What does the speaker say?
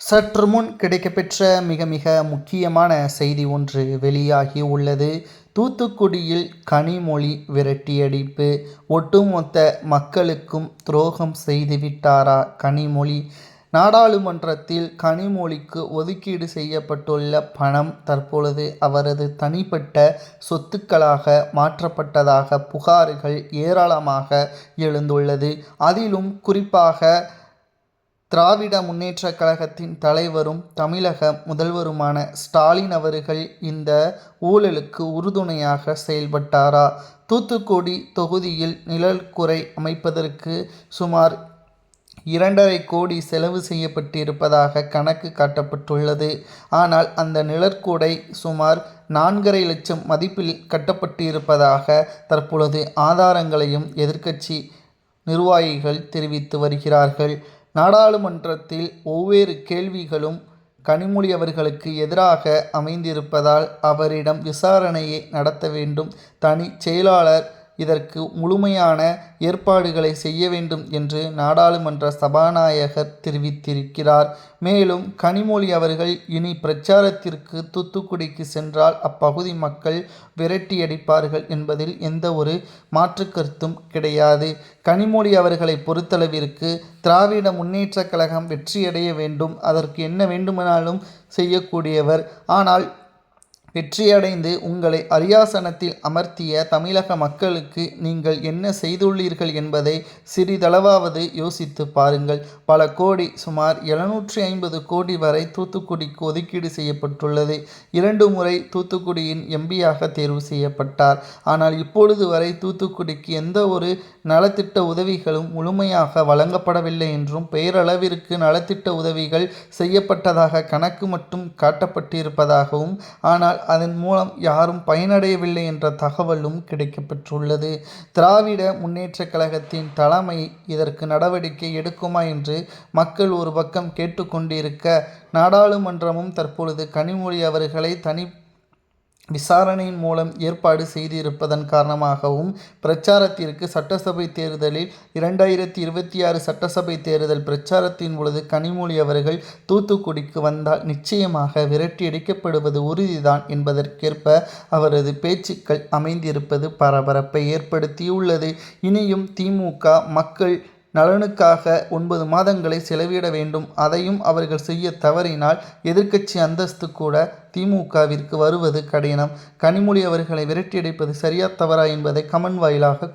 சற்று முன் கிடைக்கப்பெற்ற மிக மிக முக்கியமான செய்தி ஒன்று வெளியாகி உள்ளது. தூத்துக்குடியில் கனிமொழி விரட்டியடிப்பு. ஒட்டுமொத்த மக்களுக்கும் துரோகம் செய்துவிட்டாரா கனிமொழி? நாடாளுமன்றத்தில் கனிமொழிக்கு ஒதுக்கீடு செய்யப்பட்டுள்ள பணம் தற்பொழுது அவரது தனிப்பட்ட சொத்துக்களாக மாற்றப்பட்டதாக புகார்கள் ஏராளமாக எழுந்துள்ளது. அதிலும் குறிப்பாக திராவிட முன்னேற்றக் கழகத்தின் தலைவரும் தமிழக முதல்வருமான ஸ்டாலின் அவர்கள் இந்த ஊழலுக்கு உறுதுணையாக செயல்பட்டாரா? தூத்துக்குடி தொகுதியில் நிழற்குடை அமைப்பதற்கு சுமார் 2.5 கோடி செலவு செய்யப்பட்டிருப்பதாக கணக்கு காட்டப்பட்டுள்ளது. ஆனால் அந்த நிழற்குடை சுமார் 4.5 லட்சம் மதிப்பில் கட்டப்பட்டிருப்பதாக தற்பொழுது ஆதாரங்களையும் எதிர்க்கட்சி நிர்வாகிகள் தெரிவித்து வருகிறார்கள். நாடாளுமன்றத்தில் ஒவ்வொரு கேள்விகளும் கனிமொழி அவர்களுக்கு எதிராக அமைந்திருப்பதால் அவரிடம் விசாரணையை நடத்த வேண்டும். தனி செயலாளர் இதற்கு முழுமையான ஏற்பாடுகளை செய்ய வேண்டும் என்று நாடாளுமன்ற சபாநாயகர் தெரிவித்திருக்கிறார். மேலும் கனிமொழி அவர்கள் இனி பிரச்சாரத்திற்கு தூத்துக்குடிக்கு சென்றால் அப்பகுதி மக்கள் விரட்டியடிப்பார்கள் என்பதில் எந்த ஒரு மாற்று கருத்தும் கிடையாது. கனிமொழி அவர்களை பொறுத்தளவிற்கு திராவிட முன்னேற்றக் கழகம் வெற்றியடைய வேண்டும், அதற்கு என்ன வேண்டுமானாலும் செய்யக்கூடியவர். ஆனால் வெற்றியடைந்து உங்களை அரியாசனத்தில் அமர்த்திய தமிழக மக்களுக்கு நீங்கள் என்ன செய்துள்ளீர்கள் என்பதை சிறிதளவாவது யோசித்து பாருங்கள். பல கோடி, சுமார் 750 கோடி வரை தூத்துக்குடிக்கு ஒதுக்கீடு செய்யப்பட்டுள்ளது. 2 முறை தூத்துக்குடியின் எம்பியாக தேர்வு செய்யப்பட்டார். ஆனால் இப்பொழுது வரை தூத்துக்குடிக்கு எந்த ஒரு நலத்திட்ட உதவிகளும் முழுமையாக வழங்கப்படவில்லை என்றும், பெயரளவிற்கு நலத்திட்ட உதவிகள் செய்யப்பட்டதாக கணக்கு மட்டும் காட்டப்பட்டிருப்பதாகவும், ஆனால் அதன் மூலம் யாரும் பயனடையவில்லை என்ற தகவலும் கிடைக்கப்பெற்றுள்ளது. திராவிட முன்னேற்றக் கழகத்தின் தலைமை இதற்கு நடவடிக்கை எடுக்குமா என்று மக்கள் ஒரு பக்கம் கேட்டுக்கொண்டிருக்க, நாடாளுமன்றமும் தற்பொழுது கனிமொழி அவர்களை தனி விசாரணையின் மூலம் ஏற்பாடு செய்திருப்பதன் காரணமாகவும் பிரச்சாரத்திற்கு சட்டசபை தேர்தலில் 2026 சட்டசபை தேர்தல் பிரச்சாரத்தின் பொழுது கனிமொழி அவர்கள் தூத்துக்குடிக்கு வந்தால் நிச்சயமாக விரட்டியடிக்கப்படுவது உறுதிதான் என்பதற்கேற்ப அவரது பேச்சுக்கள் அமைந்திருப்பது பரபரப்பை ஏற்படுத்தியுள்ளது. இனியும் திமுக மக்கள் நலனுக்காக 9 மாதங்களை செலவிட வேண்டும். அதையும் அவர்கள் செய்ய தவறினால் எதிர்க்கட்சி அந்தஸ்து கூட திமுகவிற்கு வருவது கடினம். கனிமொழி அவர்களை விரட்டியடிப்பது சரியா தவறா என்பதை கமெண்ட் வாயிலாக